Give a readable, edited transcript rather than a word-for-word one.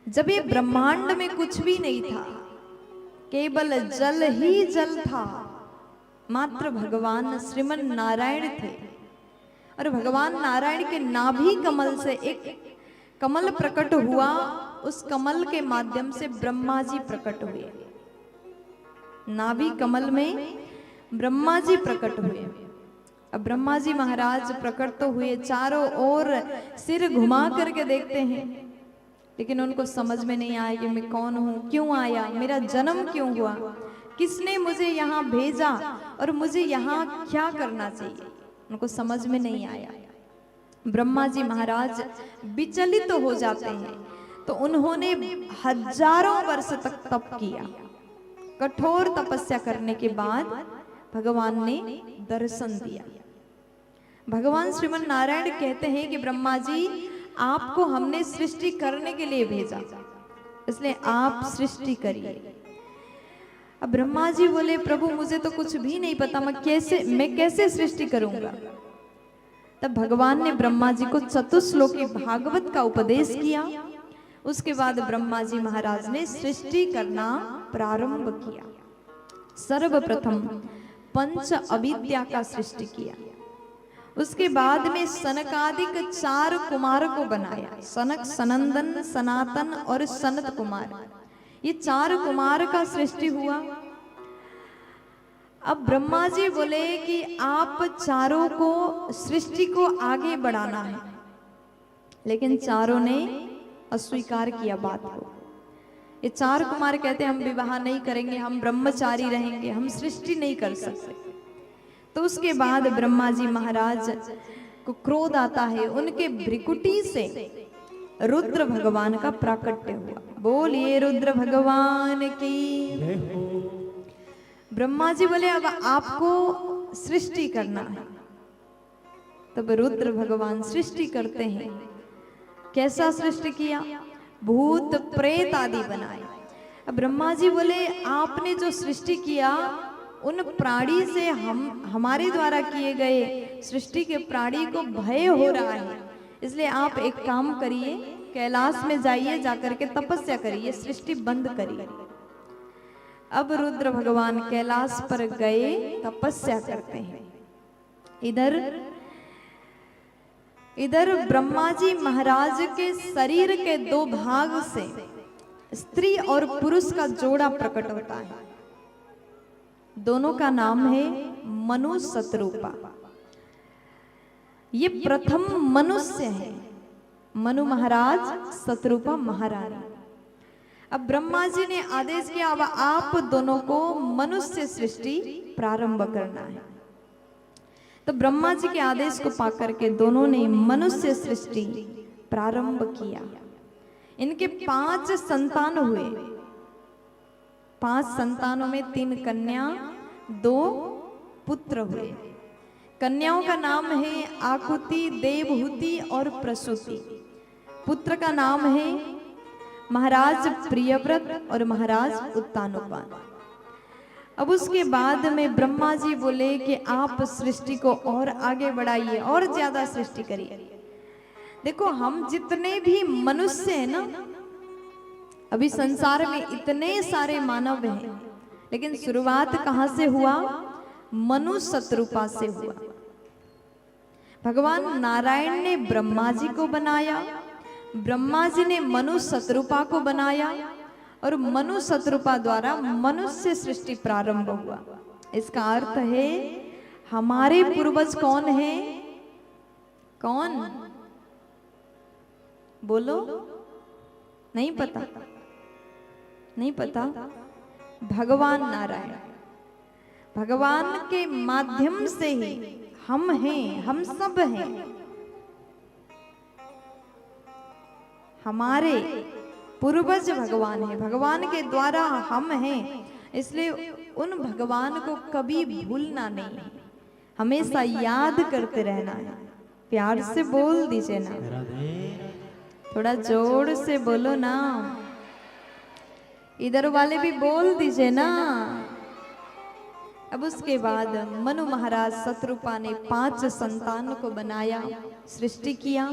जब ये ब्रह्मांड में कुछ भी नहीं था, केवल जल ही जल था, मात्र भगवान श्रीमन नारायण थे। और भगवान नारायण के नाभि कमल से एक कमल प्रकट हुआ, उस कमल के माध्यम से ब्रह्मा जी प्रकट हुए। नाभि कमल में ब्रह्मा जी प्रकट हुए। अब ब्रह्मा जी महाराज प्रकट तो हुए, चारों ओर सिर घुमा करके देखते हैं, लेकिन उनको समझ में नहीं आया कि मैं कौन हूं, क्यों आया, मेरा जन्म क्यों हुआ, किसने मुझे यहाँ भेजा और मुझे यहाँ क्या करना चाहिए, उनको समझ में नहीं आया। ब्रह्मा जी महाराज विचलित तो हो जाते हैं, तो उन्होंने हजारों वर्ष तक तप किया। कठोर तपस्या करने के बाद भगवान ने दर्शन दिया। भगवान श्रीमन नारायण कहते हैं कि ब्रह्मा जी, आपको हमने सृष्टि करने के लिए भेजा, इसलिए आप सृष्टि करिए। अब ब्रह्मा जी बोले, प्रभु मुझे तो कुछ भी नहीं पता, मैं कैसे सृष्टि करूंगा। तब भगवान ने ब्रह्मा जी को चतुश्लोकी भागवत का उपदेश किया। उसके बाद ब्रह्मा जी महाराज ने सृष्टि करना प्रारंभ किया। सर्वप्रथम पंच अविद्या का सृष्टि किया। उसके बाद में सनकादिक 4 कुमार को बनाया, सनक, सनंदन, सनातन और सनत कुमार। ये 4 कुमार का सृष्टि हुआ। अब ब्रह्मा जी बोले कि आप चारों को सृष्टि को आगे बढ़ाना है, लेकिन चारों ने अस्वीकार किया बात को। ये 4 कुमार कहते हैं हम विवाह नहीं करेंगे, हम ब्रह्मचारी रहेंगे, हम सृष्टि नहीं कर सकते। तो उसके बाद ब्रह्मा जी महाराज को क्रोध आता है, उनके भ्रिकुटी से रुद्र भगवान का प्राकट्य हुआ। बोलिए रुद्र भगवान की। ब्रह्मा जी बोले अब आपको सृष्टि करना है। तब रुद्र भगवान सृष्टि करते हैं। कैसा सृष्टि किया? भूत प्रेत आदि बनाए। अब ब्रह्मा जी बोले आपने जो सृष्टि किया, उन प्राणी से हमारे द्वारा किए गए सृष्टि के प्राणी को भय हो रहा है, इसलिए आप एक काम करिए, कैलाश में जाइए, जाकर के तपस्या करिए, सृष्टि बंद करिए। अब रुद्र भगवान कैलाश पर गए, तपस्या करते हैं। इधर ब्रह्मा जी महाराज के शरीर के 2 भाग से स्त्री और पुरुष का जोड़ा प्रकट होता है। दोनों का नाम है मनु शतरूपा। ये प्रथम मनुष्य है, मनु महाराज, शतरूपा महारानी। अब ब्रह्मा जी ने आदेश किया, अब आप दोनों को मनुष्य सृष्टि प्रारंभ करना है। तो ब्रह्मा जी के आदेश को पाकर के दोनों ने मनुष्य सृष्टि प्रारंभ किया। इनके 5 संतान हुए। 5 संतानों में 3 कन्या, 2 पुत्र हुए। कन्याओं का नाम है आकुति, देवहूति और प्रसूति। पुत्र का नाम है महाराज प्रियव्रत और महाराज उत्तानोपान। अब उसके बाद में ब्रह्मा जी बोले कि आप सृष्टि को और आगे बढ़ाइए और ज्यादा सृष्टि करिए। देखो हम जितने भी मनुष्य हैं ना, अभी संसार में इतने सारे मानव हैं, लेकिन शुरुआत कहां से हुआ? मनु शतरूपा से हुआ। भगवान नारायण ने ब्रह्मा जी को बनाया, ब्रह्मा जी ने मनु शतरूपा को बनाया और मनु शतरूपा द्वारा मनुष्य सृष्टि प्रारंभ हुआ। इसका अर्थ है हमारे पूर्वज कौन है? कौन? बोलो। नहीं पता? नहीं पता? भगवान नारायण। भगवान के माध्यम से ही हम हैं, हम सब हैं। हमारे पूर्वज भगवान है, भगवान के द्वारा हम हैं, इसलिए उन भगवान को कभी भूलना नहीं है, हमेशा याद करते रहना है। प्यार से बोल दीजिए ना, थोड़ा जोर से बोलो ना, इधर वाले भी बोल दीजिए ना। अब उसके बाद मनु महाराज शतरूपा ने 5 संतान को बनाया, सृष्टि किया।